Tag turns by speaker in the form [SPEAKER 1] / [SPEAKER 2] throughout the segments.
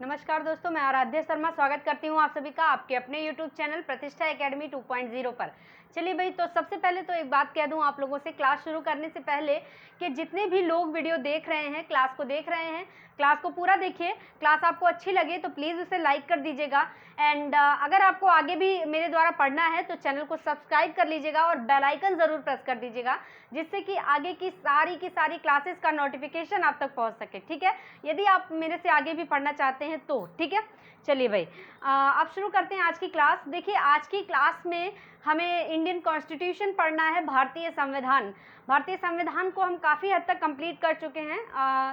[SPEAKER 1] नमस्कार दोस्तों, मैं आराध्या शर्मा स्वागत करती हूँ आप सभी का आपके अपने YouTube चैनल प्रतिष्ठा एकेडमी 2.0 पर। चलिए भाई, तो सबसे पहले तो एक बात कह दूँ आप लोगों से क्लास शुरू करने से पहले कि जितने भी लोग वीडियो देख रहे हैं, क्लास को देख रहे हैं, क्लास को पूरा देखिए। क्लास आपको अच्छी लगे तो प्लीज़ उसे लाइक कर दीजिएगा। एंड अगर आपको आगे भी मेरे द्वारा पढ़ना है तो चैनल को सब्सक्राइब कर लीजिएगा और बेल आइकन ज़रूर प्रेस कर दीजिएगा, जिससे कि आगे की सारी क्लासेस का नोटिफिकेशन आप तक पहुंच सके। ठीक है, यदि आप मेरे से आगे भी पढ़ना चाहते हैं तो। ठीक है, चलिए भाई, अब शुरू करते हैं आज की क्लास। देखिए, आज की क्लास में हमें इंडियन कॉन्स्टिट्यूशन पढ़ना है, भारतीय संविधान। भारतीय संविधान को हम काफ़ी हद तक कंप्लीट कर चुके हैं,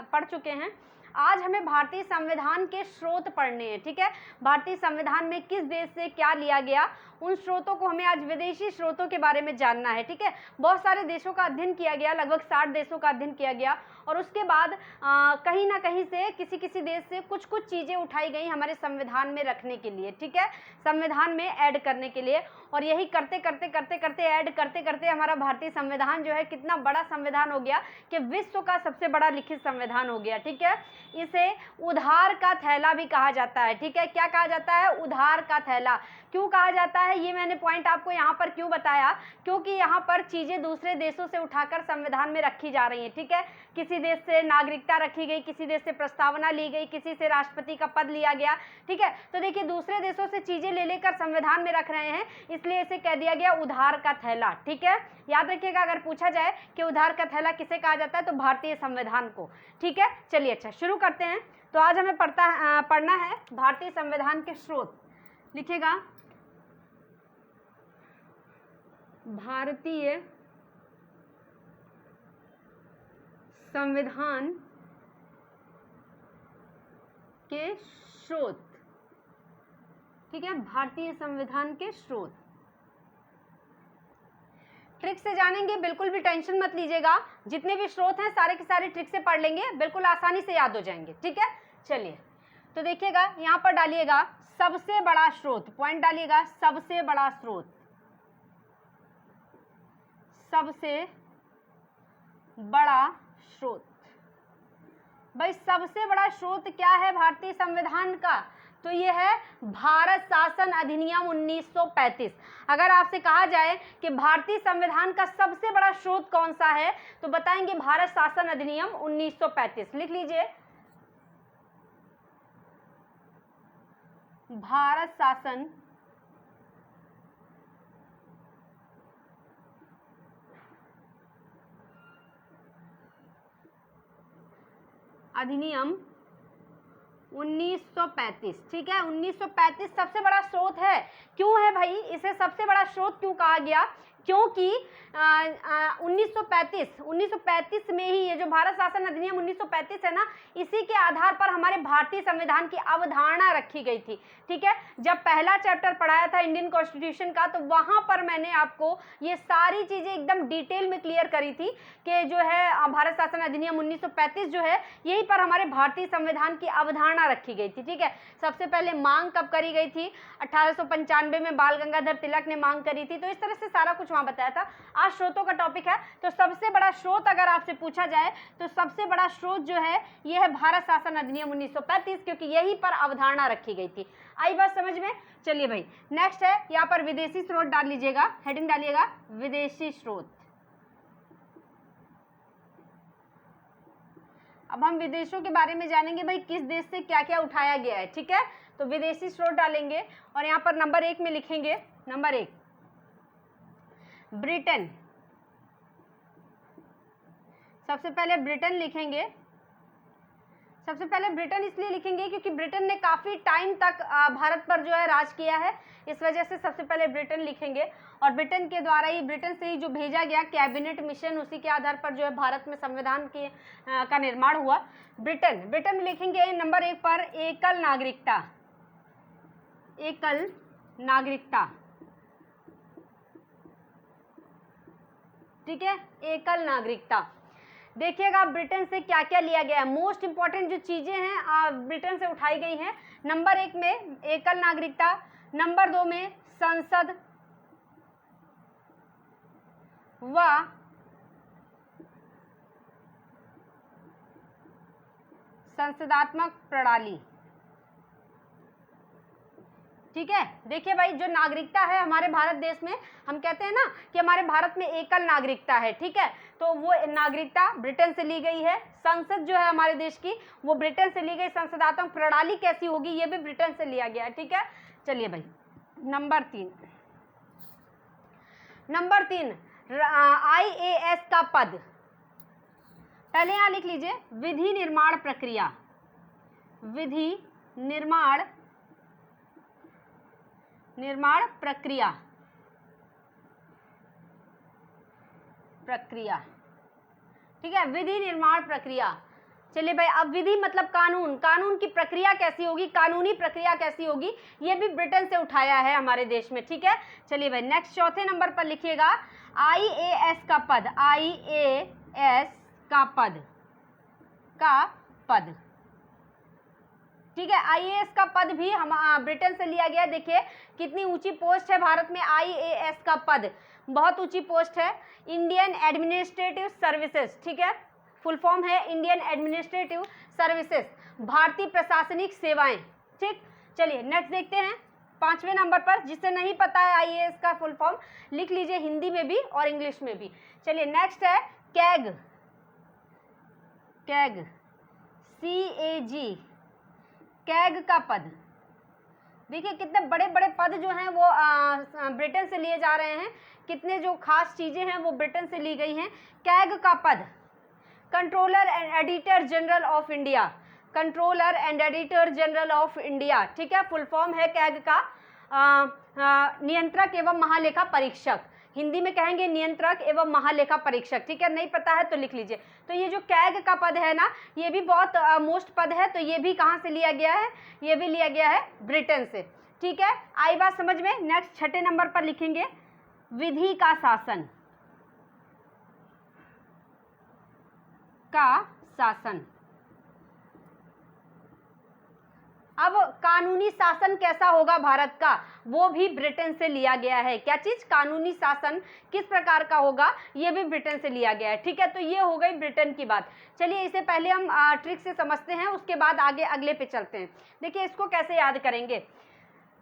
[SPEAKER 1] पढ़ चुके हैं। आज हमें भारतीय संविधान के स्रोत पढ़ने हैं। ठीक है, भारतीय संविधान में किस देश से क्या लिया गया, उन स्रोतों को हमें आज विदेशी स्रोतों के बारे में जानना है। ठीक है, बहुत सारे देशों का अध्ययन किया गया, लगभग 60 देशों का अध्ययन किया गया और उसके बाद कहीं ना कहीं से किसी देश से कुछ चीज़ें उठाई गई हमारे संविधान में रखने के लिए। ठीक है, संविधान में ऐड करने के लिए, और यही करते करते ऐड करते हमारा भारतीय संविधान जो है कितना बड़ा संविधान हो गया कि विश्व का सबसे बड़ा लिखित संविधान हो गया। ठीक है, इसे उधार का थैला भी कहा जाता है। ठीक है, क्या कहा जाता है? उधार का थैला। क्यों कहा जाता है, ये मैंने पॉइंट आपको यहाँ पर क्यों बताया, क्योंकि यहाँ पर चीज़ें दूसरे देशों से उठाकर संविधान में रखी जा रही हैं। ठीक है, किसी देश से नागरिकता रखी गई, किसी देश से प्रस्तावना ली गई, किसी से राष्ट्रपति का पद लिया गया। ठीक है, तो देखिए दूसरे देशों से चीज़ें ले लेकर संविधान में रख रहे हैं, इसलिए इसे कह दिया गया उधार का थैला। ठीक है, याद रखिएगा, अगर पूछा जाए कि उधार का थैला किसे कहा जाता है तो भारतीय संविधान को। ठीक है, चलिए अच्छा शुरू करते हैं। तो आज हमें पढ़ना है भारतीय संविधान के स्रोत। लिखिएगा, भारतीय संविधान के स्रोत। ठीक है, भारतीय संविधान के स्रोत। ट्रिक से जानेंगे, बिल्कुल भी टेंशन मत लीजिएगा। जितने भी स्रोत हैं सारे के सारे ट्रिक से पढ़ लेंगे, बिल्कुल आसानी से याद हो जाएंगे। ठीक है, चलिए तो देखिएगा, यहाँ पर डालिएगा सबसे बड़ा स्रोत, पॉइंट डालिएगा, सबसे बड़ा स्रोत, सबसे बड़ा स्रोत। भाई सबसे बड़ा स्रोत क्या है भारतीय संविधान का? तो ये है भारत शासन अधिनियम 1935। अगर आपसे कहा जाए कि भारतीय संविधान का सबसे बड़ा स्रोत कौन सा है तो बताएंगे भारत शासन अधिनियम 1935। लिख लीजिए, भारत शासन अधिनियम 1935। ठीक है, 1935 सबसे बड़ा स्रोत है। क्यों है भाई, इसे सबसे बड़ा स्रोत क्यों कहा गया? क्योंकि 1935 में ही ये जो भारत शासन अधिनियम 1935 है ना, इसी के आधार पर हमारे भारतीय संविधान की अवधारणा रखी गई थी। ठीक है, जब पहला चैप्टर पढ़ाया था इंडियन कॉन्स्टिट्यूशन का, तो वहां पर मैंने आपको ये सारी चीजें एकदम डिटेल में क्लियर करी थी कि जो है भारत शासन अधिनियम 1935 जो है, यहीं पर हमारे भारतीय संविधान की अवधारणा रखी गई थी। ठीक है, सबसे पहले मांग कब करी गई थी? 1895 में बाल गंगाधर तिलक ने मांग करी थी। तो इस तरह से सारा कुछ वहां बताया था। आज स्रोतों का टॉपिक है, तो सबसे बड़ा स्रोत अगर आपसे पूछा जाए तो सबसे बड़ा स्रोत जो है यह है भारत शासन अधिनियम 1935, क्योंकि यहीं पर अवधारणा रखी गई थी। आई बात समझ में? चलिए भाई, नेक्स्ट है यहाँ पर विदेशी स्रोत डाल लीजिएगा, हेडिंग डालिएगा विदेशी स्रोत। अब हम विदेशों के बारे में जानेंगे, भाई किस देश से क्या क्या उठाया गया है। ठीक है, तो विदेशी स्रोत डालेंगे और यहाँ पर नंबर 1 में लिखेंगे, नंबर 1 ब्रिटेन। सबसे पहले ब्रिटेन लिखेंगे। सबसे पहले ब्रिटेन इसलिए लिखेंगे क्योंकि ब्रिटेन ने काफी टाइम तक भारत पर जो है राज किया है, इस वजह से सबसे पहले ब्रिटेन लिखेंगे। और ब्रिटेन के द्वारा ही, ब्रिटेन से ही जो भेजा गया कैबिनेट मिशन, उसी के आधार पर जो है भारत में संविधान के का निर्माण हुआ। ब्रिटेन में लिखेंगे नंबर 1 पर एकल नागरिकता। एकल नागरिकता, ठीक है, एकल नागरिकता। देखिएगा ब्रिटेन से क्या क्या लिया गया है, मोस्ट इंपॉर्टेंट जो चीजें हैं ब्रिटेन से उठाई गई हैं। नंबर 1 में एकल नागरिकता, नंबर 2 में संसद व संसदात्मक प्रणाली। ठीक है। देखिए भाई, जो नागरिकता है हमारे भारत देश में, हम कहते हैं ना कि हमारे भारत में एकल नागरिकता है, ठीक है, तो वो नागरिकता ब्रिटेन से ली गई है। संसद जो है हमारे देश की, वो ब्रिटेन से ली गई। संसदात्मक प्रणाली कैसी होगी, ये भी ब्रिटेन से लिया गया है, ठीक है। चलिए भाई, नंबर 3 IAS का पद, पहले यहां लिख लीजिए, विधि निर्माण प्रक्रिया, विधि निर्माण प्रक्रिया, ठीक है, विधि निर्माण प्रक्रिया। चलिए भाई, अब विधि मतलब कानून, कानून की प्रक्रिया कैसी होगी, कानूनी प्रक्रिया कैसी होगी, ये भी ब्रिटेन से उठाया है हमारे देश में, ठीक है। चलिए भाई, नेक्स्ट चौथे नंबर पर लिखिएगा, IAS का पद, IAS का पद, ठीक है। IAS का पद भी हम ब्रिटेन से लिया गया। देखिए कितनी ऊंची पोस्ट है भारत में, IAS का पद बहुत ऊंची पोस्ट है। इंडियन एडमिनिस्ट्रेटिव सर्विसेज, ठीक है, फुल फॉर्म है इंडियन एडमिनिस्ट्रेटिव सर्विसेज, भारतीय प्रशासनिक सेवाएं, ठीक। चलिए नेक्स्ट देखते हैं 5वें नंबर पर। जिससे नहीं पता है IAS का फुल फॉर्म, लिख लीजिए हिंदी में भी और इंग्लिश में भी। चलिए नेक्स्ट है CAG, CAG, CAG का पद। देखिए कितने बड़े बड़े पद जो हैं वो ब्रिटेन से लिए जा रहे हैं, कितने जो खास चीजें हैं वो ब्रिटेन से ली गई हैं। CAG का पद, controller and editor general of India, controller and editor general of India, ठीक है, फुल फॉर्म है CAG का, नियंत्रक एवं महालेखा परीक्षक, हिंदी में कहेंगे नियंत्रक एवं महालेखा परीक्षक, ठीक है। नहीं पता है तो लिख लीजिए। तो ये जो CAG का पद है ना, ये भी बहुत मोस्ट पद है, तो ये भी कहाँ से लिया गया है, ये भी लिया गया है ब्रिटेन से, ठीक है। आई बात समझ में। नेक्स्ट 6ठे नंबर पर लिखेंगे, विधि का शासन, अब कानूनी शासन कैसा होगा भारत का, वो भी ब्रिटेन से लिया गया है। क्या चीज, कानूनी शासन किस प्रकार का होगा, ये भी ब्रिटेन से लिया गया है, ठीक है। तो ये हो गई ब्रिटेन की बात। चलिए इसे पहले हम ट्रिक से समझते हैं, उसके बाद आगे अगले पे चलते हैं। देखिए इसको कैसे याद करेंगे।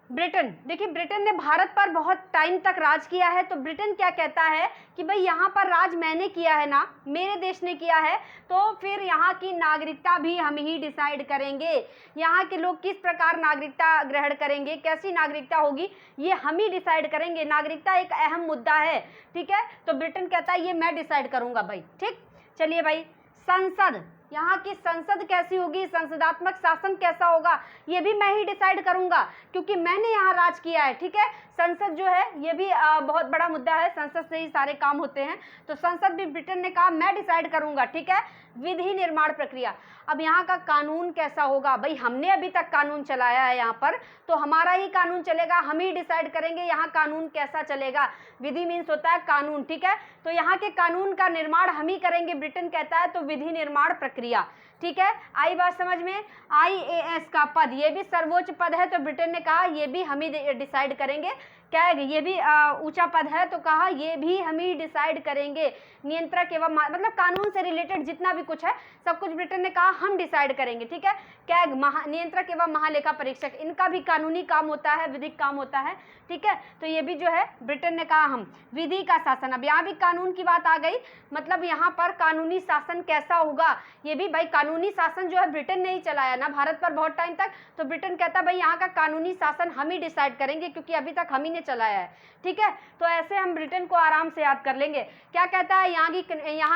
[SPEAKER 1] ब्रिटेन, देखिए ब्रिटेन ने भारत पर बहुत टाइम तक राज किया है, तो ब्रिटेन क्या कहता है कि भाई यहाँ पर राज मैंने किया है ना, मेरे देश ने किया है, तो फिर यहाँ की नागरिकता भी हम ही डिसाइड करेंगे। यहाँ के लोग किस प्रकार नागरिकता ग्रहण करेंगे, कैसी नागरिकता होगी, ये हम ही डिसाइड करेंगे। नागरिकता एक अहम मुद्दा है, ठीक है। तो ब्रिटेन कहता है ये मैं डिसाइड करूंगा भाई, ठीक। चलिए भाई, संसद, यहाँ की संसद कैसी होगी, संसदात्मक शासन कैसा होगा, ये भी मैं ही डिसाइड करूंगा, क्योंकि मैंने यहाँ राज किया है, ठीक है। संसद जो है ये भी बहुत बड़ा मुद्दा है, संसद से ही सारे काम होते हैं, तो संसद भी ब्रिटेन ने कहा मैं डिसाइड करूंगा, ठीक है। विधि निर्माण प्रक्रिया, अब यहाँ का कानून कैसा होगा, भाई हमने अभी तक कानून चलाया है यहाँ पर, तो हमारा ही कानून चलेगा, हम ही डिसाइड करेंगे यहाँ कानून कैसा चलेगा। विधि मीन्स होता है कानून, ठीक है। तो यहाँ के कानून का निर्माण हम ही करेंगे, ब्रिटेन कहता है, तो विधि निर्माण प्रक्रिया, ठीक है। आई बात समझ में। IAS का पद, ये भी सर्वोच्च पद है, तो ब्रिटेन ने कहा ये भी हम ही डिसाइड करेंगे। CAG, ये भी ऊंचा पद है, तो कहा ये भी हम ही डिसाइड करेंगे। नियंत्रक एवं मतलब कानून से रिलेटेड जितना भी कुछ है सब कुछ ब्रिटेन ने कहा हम डिसाइड करेंगे, ठीक है। CAG, नियंत्रक एवं महालेखा परीक्षक, इनका भी कानूनी काम होता है, विधिक काम होता है, ठीक है। तो ये भी जो है ब्रिटेन ने कहा हम। विधि का शासन, अब यहाँ भी कानून की बात आ गई, मतलब यहाँ पर कानूनी शासन कैसा होगा, ये भी भाई कानूनी शासन जो है ब्रिटेन ने ही चलाया ना भारत पर बहुत टाइम तक, तो ब्रिटेन कहता है भाई यहाँ का कानूनी शासन हम ही डिसाइड करेंगे, क्योंकि अभी तक हम ही ने चलाया है, ठीक है। तो ऐसे हम ब्रिटेन को आराम से याद कर लेंगे। क्या कहता है, यहाँ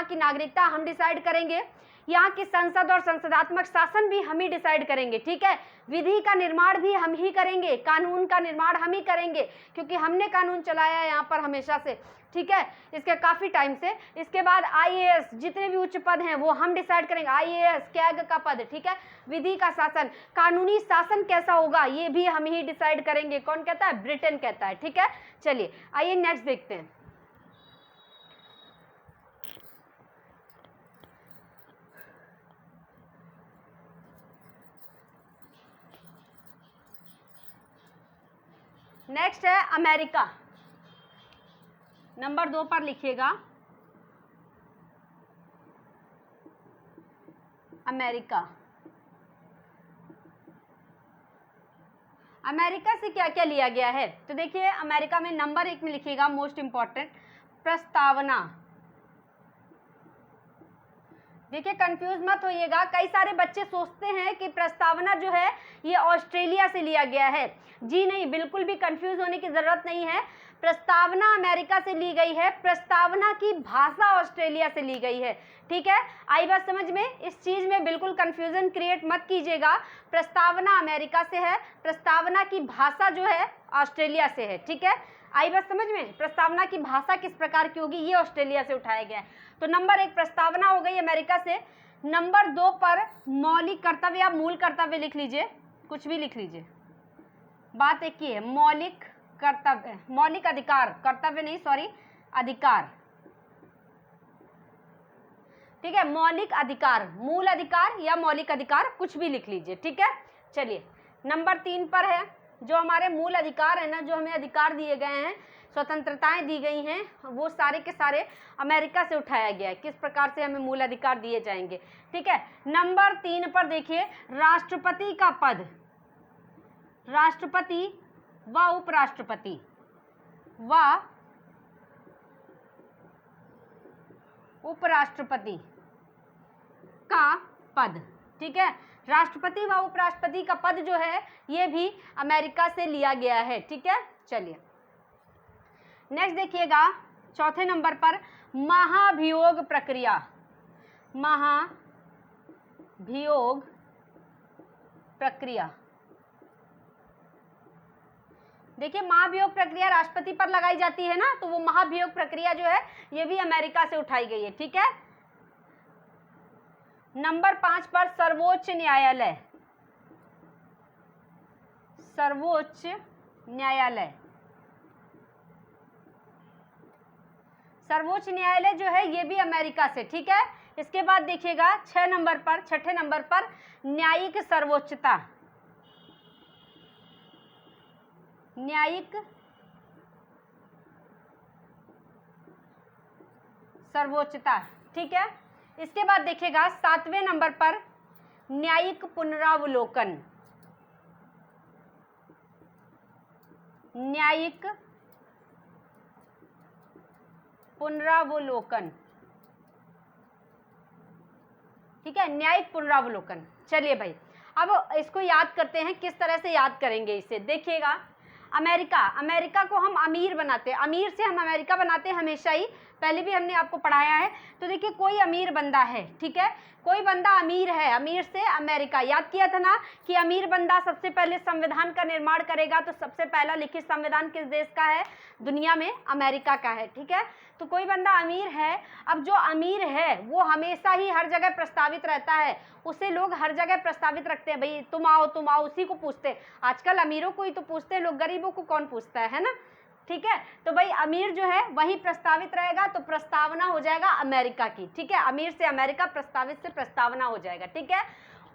[SPEAKER 1] की नागरिकता हम डिसाइड करेंगे, यहाँ की संसद और संसदात्मक शासन भी हम ही डिसाइड करेंगे, ठीक है। विधि का निर्माण भी हम ही करेंगे, कानून का निर्माण हम ही करेंगे, क्योंकि हमने कानून चलाया है यहाँ पर हमेशा से, ठीक है, इसके काफी टाइम से। इसके बाद IAS, जितने भी उच्च पद हैं वो हम डिसाइड करेंगे। IAS, CAG का पद, ठीक है। विधि का शासन, कानूनी शासन कैसा होगा, ये भी हम ही डिसाइड करेंगे। कौन कहता है, ब्रिटेन कहता है, ठीक है। चलिए आइए नेक्स्ट देखते हैं। नेक्स्ट है अमेरिका, नंबर 2 पर लिखिएगा, अमेरिका। अमेरिका से क्या क्या लिया गया है? तो देखिए अमेरिका में नंबर 1 में लिखिएगा मोस्ट इंपॉर्टेंट प्रस्तावना। देखिए कंफ्यूज मत होइएगा, कई सारे बच्चे सोचते हैं कि प्रस्तावना जो है ये ऑस्ट्रेलिया से लिया गया है। जी नहीं, बिल्कुल भी कंफ्यूज होने की जरूरत नहीं है। प्रस्तावना अमेरिका से ली गई है, प्रस्तावना की भाषा ऑस्ट्रेलिया से ली गई है। ठीक है, आई बात समझ में? इस चीज में बिल्कुल कंफ्यूजन क्रिएट मत कीजिएगा। प्रस्तावना अमेरिका से है, प्रस्तावना की भाषा जो है ऑस्ट्रेलिया से है। ठीक है, आई बात समझ में? प्रस्तावना की भाषा किस प्रकार की होगी ये ऑस्ट्रेलिया से उठाया गया है। तो नंबर 1 प्रस्तावना हो गई अमेरिका से। नंबर 2 पर मौलिक कर्तव्य या मूल कर्तव्य लिख लीजिए, कुछ भी लिख लीजिए, बात एक ही है। मौलिक कर्तव्य, मौलिक अधिकार, कर्तव्य नहीं सॉरी, अधिकार। ठीक है, मौलिक अधिकार, मूल अधिकार या मौलिक अधिकार कुछ भी लिख लीजिए। ठीक है, चलिए नंबर 3 पर है जो हमारे मूल अधिकार है ना, जो हमें अधिकार दिए गए हैं, स्वतंत्रताएं दी गई हैं, वो सारे के सारे अमेरिका से उठाया गया है। किस प्रकार से हमें मूल अधिकार दिए जाएंगे? ठीक है, नंबर 3 पर देखिए राष्ट्रपति का पद, राष्ट्रपति व उपराष्ट्रपति व उपराष्ट्रपति का पद। ठीक है, राष्ट्रपति व उपराष्ट्रपति का पद जो है ये भी अमेरिका से लिया गया है। ठीक है, चलिए नेक्स्ट देखिएगा चौथे नंबर पर महाभियोग प्रक्रिया। महाभियोग प्रक्रिया, देखिए महाभियोग प्रक्रिया राष्ट्रपति पर लगाई जाती है ना, तो वो महाभियोग प्रक्रिया जो है ये भी अमेरिका से उठाई गई है। ठीक है, नंबर 5 पर सर्वोच्च न्यायालय, सर्वोच्च न्यायालय, सर्वोच्च न्यायालय जो है ये भी अमेरिका से। ठीक है, इसके बाद देखिएगा 6 नंबर पर, छठे नंबर पर न्यायिक सर्वोच्चता, न्यायिक सर्वोच्चता। ठीक है, इसके बाद देखिएगा 7वें नंबर पर न्यायिक पुनरावलोकन, न्यायिक पुनरावलोकन। ठीक है, न्यायिक पुनरावलोकन। चलिए भाई अब इसको याद करते हैं, किस तरह से याद करेंगे इसे। देखिएगा अमेरिका, अमेरिका को हम अमीर बनाते हैं, अमीर से हम अमेरिका बनाते हैं हमेशा ही, पहले भी हमने आपको पढ़ाया है। तो देखिए कोई अमीर बंदा है, ठीक है, कोई बंदा अमीर है, अमीर से अमेरिका, याद किया था ना कि अमीर बंदा सबसे पहले संविधान का निर्माण करेगा। तो सबसे पहला लिखित संविधान किस देश का है? दुनिया में अमेरिका का है। ठीक है, तो कोई बंदा अमीर है। अब जो अमीर है वो हमेशा ही हर जगह प्रस्तावित रहता है, उसे लोग हर जगह प्रस्तावित रखते हैं, भाई तुम आओ, उसी को पूछते हैं। आजकल अमीरों को ही तो पूछते हैं लोग, गरीबों को कौन पूछता है ना। ठीक है, तो भाई अमीर जो है वही प्रस्तावित रहेगा, तो प्रस्तावना हो जाएगा अमेरिका की। ठीक है, अमीर से अमेरिका, प्रस्तावित से प्रस्तावना हो जाएगा। ठीक है,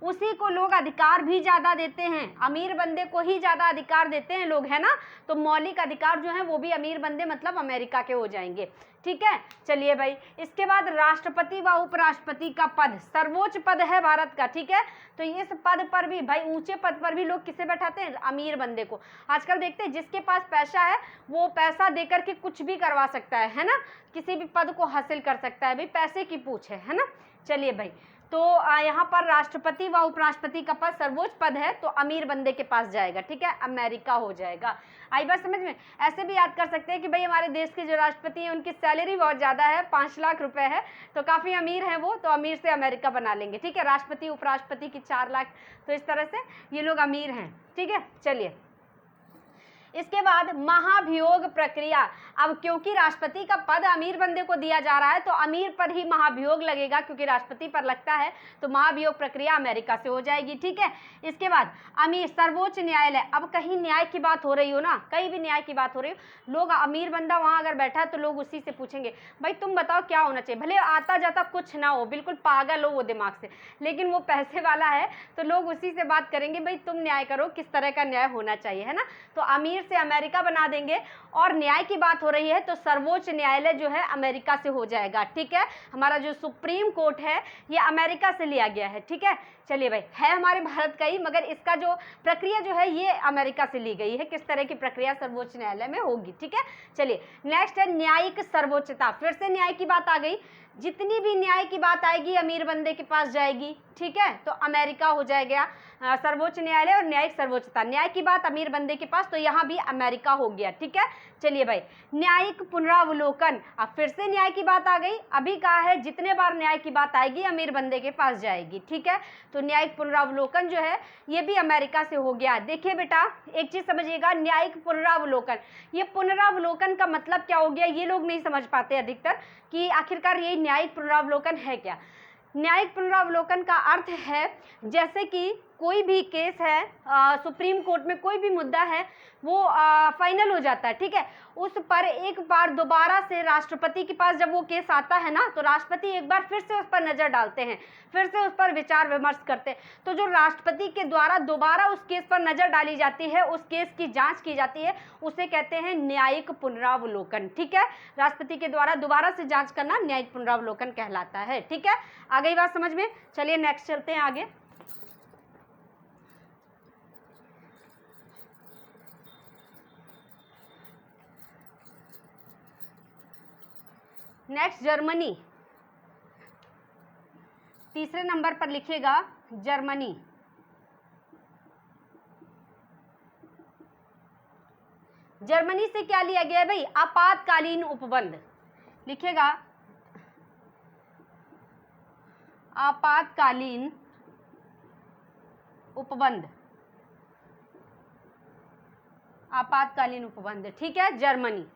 [SPEAKER 1] उसी को लोग अधिकार भी ज्यादा देते हैं, अमीर बंदे को ही ज्यादा अधिकार देते हैं लोग, है ना। तो मौलिक अधिकार जो है वो भी अमीर बंदे मतलब अमेरिका के हो जाएंगे। ठीक है, चलिए भाई इसके बाद राष्ट्रपति व उपराष्ट्रपति का पद, सर्वोच्च पद है भारत का। ठीक है, तो इस पद पर भी भाई, ऊंचे पद पर भी लोग किसे बैठाते हैं? अमीर बंदे को। आजकल देखते हैं जिसके पास पैसा है वो पैसा देकर के कुछ भी करवा सकता है ना, किसी भी पद को हासिल कर सकता है, भाई पैसे की पूछ है ना। चलिए भाई, तो यहाँ पर राष्ट्रपति व उपराष्ट्रपति का पद सर्वोच्च पद है, तो अमीर बंदे के पास जाएगा। ठीक है, अमेरिका हो जाएगा। आई बात समझ में? ऐसे भी याद कर सकते हैं कि भाई हमारे देश के जो राष्ट्रपति हैं उनकी सैलरी बहुत ज़्यादा है, 5 लाख रुपए है, तो काफ़ी अमीर है वो, तो अमीर से अमेरिका बना लेंगे। ठीक है, राष्ट्रपति उपराष्ट्रपति की 4 लाख, तो इस तरह से ये लोग अमीर हैं। ठीक है, चलिए इसके बाद महाभियोग प्रक्रिया। अब क्योंकि राष्ट्रपति का पद अमीर बंदे को दिया जा रहा है तो अमीर पर ही महाभियोग लगेगा, क्योंकि राष्ट्रपति पर लगता है, तो महाभियोग प्रक्रिया अमेरिका से हो जाएगी। ठीक है, इसके बाद अमीर, सर्वोच्च न्यायालय। अब कहीं न्याय की बात हो रही हो ना, कहीं भी न्याय की बात हो रही हो, लोग अमीर बंदा वहां अगर बैठा है तो लोग उसी से पूछेंगे भाई तुम बताओ क्या होना चाहिए, भले आता जाता कुछ ना हो, बिल्कुल पागल हो वो दिमाग से, लेकिन वो पैसे वाला है तो लोग उसी से बात करेंगे, भाई तुम न्याय करो, किस तरह का न्याय होना चाहिए, है ना। तो अमीर से अमेरिका बना देंगे। और न्याय की बात हो रही है तो सर्वोच्च न्यायालय जो है अमेरिका से हो जाएगा। ठीक है, हमारा जो सुप्रीम कोर्ट है ये अमेरिका से लिया गया है। ठीक है, चलिए भाई, है हमारे भारत का ही, मगर इसका जो प्रक्रिया जो है ये अमेरिका से ली गई है। किस तरह की प्रक्रिया सर्वोच्च न्यायालय में होगी, ठीक है। चलिए नेक्स्ट है न्यायिक सर्वोच्चता। फिर से न्याय की बात आ गई, जितनी भी न्याय की बात आएगी अमीर बंदे के पास जाएगी, ठीक है। तो अमेरिका हो जाएगा सर्वोच्च न्यायालय और न्यायिक सर्वोच्चता। न्याय की बात अमीर बंदे के पास, तो यहाँ भी अमेरिका हो गया, ठीक है। चलिए भाई, न्यायिक पुनरावलोकन। अब फिर से न्याय की बात आ गई, अभी कहा है जितने बार न्याय की बात आएगी अमीर बंदे के पास जाएगी, ठीक है। तो न्यायिक पुनरावलोकन जो है ये भी अमेरिका से हो गया। देखिए बेटा, एक चीज समझिएगा, न्यायिक पुनरावलोकन, ये पुनरावलोकन का मतलब क्या हो गया, ये लोग नहीं समझ पाते अधिकतर कि आखिरकार ये न्यायिक पुनरावलोकन है क्या। न्यायिक पुनरावलोकन का अर्थ है जैसे कि कोई भी केस है, सुप्रीम कोर्ट में कोई भी मुद्दा है, वो फाइनल हो जाता है, ठीक है। उस पर एक बार दोबारा से राष्ट्रपति के पास जब वो केस आता है ना, तो राष्ट्रपति एक बार फिर से उस पर नज़र डालते हैं, फिर से उस पर विचार विमर्श करते हैं। तो जो राष्ट्रपति के द्वारा दोबारा उस केस पर नज़र डाली जाती है, उस केस की जांच की जाती है, उसे कहते हैं न्यायिक पुनरावलोकन, ठीक है। राष्ट्रपति के द्वारा दोबारा से जांच करना न्यायिक पुनरावलोकन कहलाता है, ठीक है। आ गई बात समझ में। चलिए नेक्स्ट चलते हैं आगे। नेक्स्ट जर्मनी, तीसरे नंबर पर लिखिएगा जर्मनी। जर्मनी से क्या लिया गया है भाई, आपातकालीन उपबंध। लिखिएगा आपातकालीन उपबंध, आपातकालीन उपबंध, ठीक है। जर्मनी,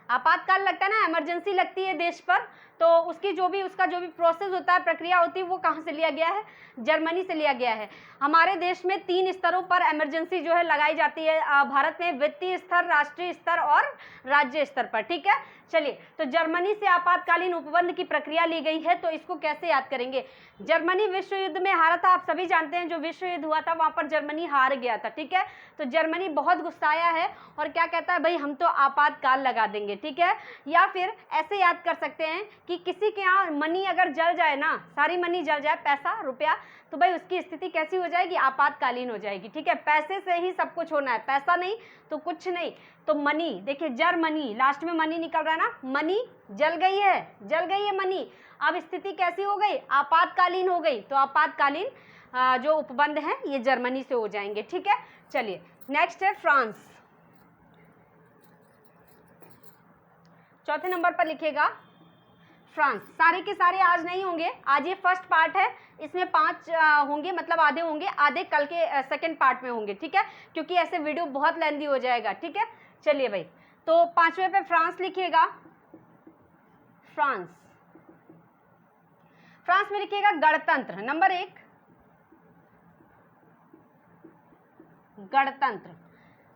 [SPEAKER 1] आपातकाल लगता है ना, इमरजेंसी लगती है देश पर, तो उसकी जो भी उसका जो भी प्रोसेस होता है, प्रक्रिया होती है, वो कहाँ से लिया गया है, जर्मनी से लिया गया है। हमारे देश में 3 स्तरों पर इमरजेंसी जो है लगाई जाती है भारत में, वित्तीय स्तर, राष्ट्रीय स्तर और राज्य स्तर पर, ठीक है। चलिए, तो जर्मनी से आपातकालीन उपबंध की प्रक्रिया ली गई है, तो इसको कैसे याद करेंगे। जर्मनी विश्व युद्ध में हारा था, आप सभी जानते हैं, जो विश्व युद्ध हुआ था वहां पर जर्मनी हार गया था, ठीक है। तो जर्मनी बहुत गुस्साया है और क्या कहता है भाई, हम तो आपातकाल लगा देंगे, ठीक है। या फिर ऐसे याद कर सकते हैं कि किसी के यहाँ मनी अगर जल जाए ना, सारी मनी जल जाए, पैसा रुपया, तो भाई उसकी स्थिति कैसी हो जाएगी, आपातकालीन हो जाएगी, ठीक है। पैसे से ही सब कुछ होना है, पैसा नहीं तो कुछ नहीं। तो मनी, देखिए जर्मनी, लास्ट में मनी निकल रहा है ना, मनी जल गई है, जल गई है मनी। अब स्थिति कैसी हो गई, आपातकालीन हो गई। तो आपातकालीन जो उपबंध है ये जर्मनी से हो जाएंगे, ठीक है। चलिए नेक्स्ट है फ्रांस। चौथे नंबर पर लिखिएगा फ्रांस। सारे के सारे आज नहीं होंगे, आज ये फर्स्ट पार्ट है, इसमें 5 होंगे, मतलब आधे होंगे, आधे कल के सेकंड पार्ट में होंगे, ठीक है, क्योंकि ऐसे वीडियो बहुत लेंदी हो जाएगा, ठीक है। चलिए भाई, तो 5वें पे फ्रांस लिखिएगा, फ्रांस। फ्रांस में लिखिएगा गणतंत्र, नंबर 1 गणतंत्र,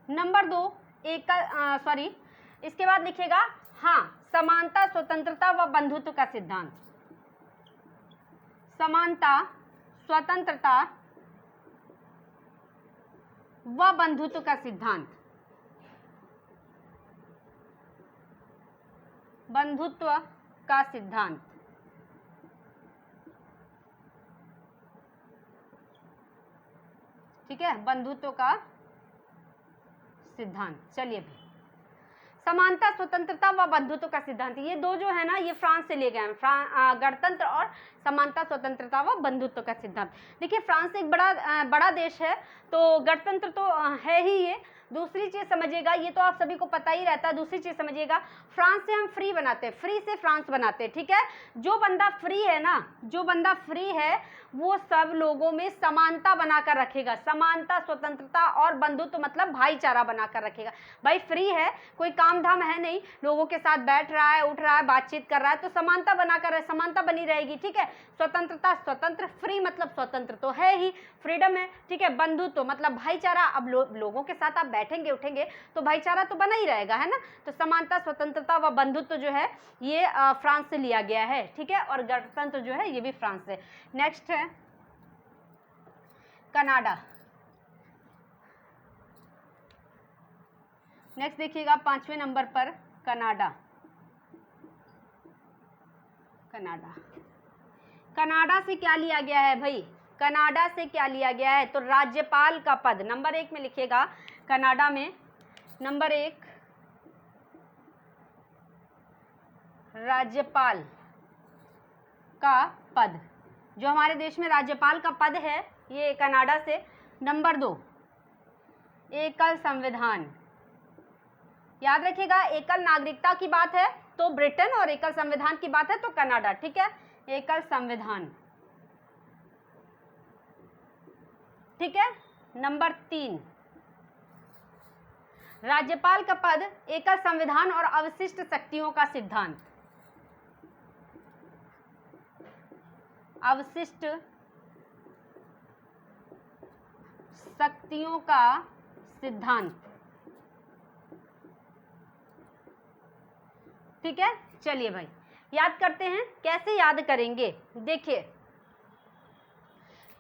[SPEAKER 1] नंबर 2 इसके बाद लिखिएगा हाँ, समानता, स्वतंत्रता व बंधुत्व का सिद्धांत। समानता, स्वतंत्रता व बंधुत्व का सिद्धांत, बंधुत्व का सिद्धांत, ठीक है, बंधुत्व का सिद्धांत। चलिए भाई, समानता, स्वतंत्रता व बंधुत्व का सिद्धांत, ये दो जो है ना, ये फ्रांस से लिए गए हैं, गणतंत्र और समानता, स्वतंत्रता व बंधुत्व का सिद्धांत। देखिए फ्रांस एक बड़ा देश है, तो गणतंत्र तो है ही ये। दूसरी चीज समझिएगा, ये तो आप सभी को पता ही रहता है, दूसरी चीज समझिएगा, फ्रांस से हम फ्री बनाते हैं, फ्री से फ्रांस बनाते हैं, ठीक है। जो बंदा फ्री है ना, जो बंदा फ्री है वो सब लोगों में समानता बनाकर रखेगा, समानता, स्वतंत्रता और बंधुत्व मतलब भाईचारा बनाकर रखेगा। भाई फ्री है, कोई काम धाम है नहीं, लोगों के साथ बैठ रहा है, उठ रहा है, बातचीत कर रहा है, तो समानता बनाकर, समानता बनी रहेगी, ठीक है। स्वतंत्रता, स्वतंत्र, फ्री मतलब स्वतंत्र तो है ही, फ्रीडम है, ठीक है। बंधुत्व मतलब भाईचारा, अब लोगों के साथ आप बैठेंगे उठेंगे तो भाईचारा तो बना ही रहेगा, है ना। तो समानता, स्वतंत्रता व बंधुत्व जो है ये फ्रांस से लिया गया है, ठीक है। और गणतंत्र जो है ये भी फ्रांस से। नेक्स्ट है कनाडा। नेक्स्ट देखिएगा 5वें नंबर पर कनाडा। कनाडा, कनाडा से क्या लिया गया है भाई, कनाडा से क्या लिया गया है, तो राज्यपाल का पद। नंबर 1 में लिखिएगा, कनाडा में नंबर 1 राज्यपाल का पद। जो हमारे देश में राज्यपाल का पद है ये कनाडा से। नंबर 2 एकल संविधान। याद रखिएगा, एकल नागरिकता की बात है तो ब्रिटेन और एकल संविधान की बात है तो कनाडा। ठीक है, एकल संविधान। ठीक है। नंबर 3 राज्यपाल का पद, एकल संविधान और अवशिष्ट शक्तियों का सिद्धांत। अवशिष्ट शक्तियों का सिद्धांत। ठीक है, चलिए भाई याद करते हैं। कैसे याद करेंगे, देखिए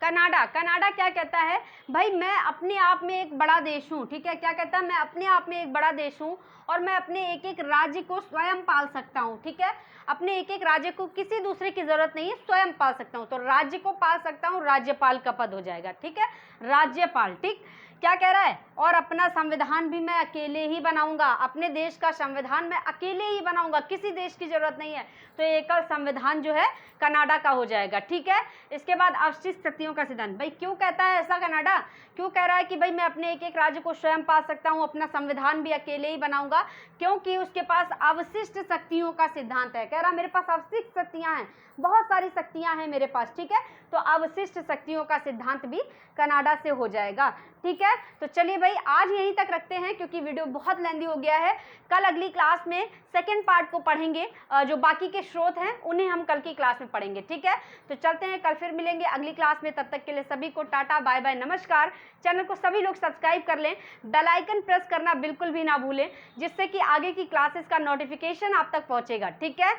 [SPEAKER 1] कनाडा, कनाडा क्या कहता है भाई, मैं अपने आप में एक बड़ा देश हूँ। ठीक है, क्या कहता है, मैं अपने आप में एक बड़ा देश हूँ और मैं अपने एक एक राज्य को स्वयं पाल सकता हूँ। ठीक है, अपने एक एक राज्य को किसी दूसरे की जरूरत नहीं है, स्वयं पाल सकता हूँ। तो राज्य को पाल सकता हूँ, राज्यपाल का पद हो जाएगा। ठीक है, राज्यपाल। ठीक, क्या कह रहा है, और अपना संविधान भी मैं अकेले ही बनाऊंगा। अपने देश का संविधान मैं अकेले ही बनाऊंगा, किसी देश की जरूरत नहीं है। तो एकल संविधान जो है कनाडा का हो जाएगा। ठीक है, इसके बाद अवशिष्ट शक्तियों का सिद्धांत। भाई क्यों कहता है ऐसा कनाडा, क्यों कह रहा है कि भाई मैं अपने एक एक राज्य को स्वयं पाल सकता हूँ, अपना संविधान भी अकेले ही बनाऊंगा, क्योंकि उसके पास अवशिष्ट शक्तियों का सिद्धांत है। कह रहा मेरे पास अवशिष्ट शक्तियां हैं, बहुत सारी शक्तियां हैं मेरे पास। ठीक है, तो अवशिष्ट शक्तियों का सिद्धांत भी कनाडा से हो जाएगा। ठीक है, तो चलिए भाई आज यहीं तक रखते हैं क्योंकि वीडियो बहुत लेंदी हो गया है। कल अगली क्लास में सेकंड पार्ट को पढ़ेंगे, जो बाकी के स्रोत हैं उन्हें हम कल की क्लास में पढ़ेंगे। ठीक है, तो चलते हैं, कल फिर मिलेंगे अगली क्लास में। तब तक के लिए सभी को टाटा बाय बाय, नमस्कार। चैनल को सभी लोग सब्सक्राइब कर लें, बेल आइकन प्रेस करना बिल्कुल भी ना भूलें, जिससे कि आगे की क्लासेस का नोटिफिकेशन आप तक पहुंचेगा। ठीक है,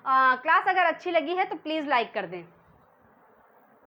[SPEAKER 1] क्लास अगर अच्छी लगी है तो प्लीज़ लाइक कर दें।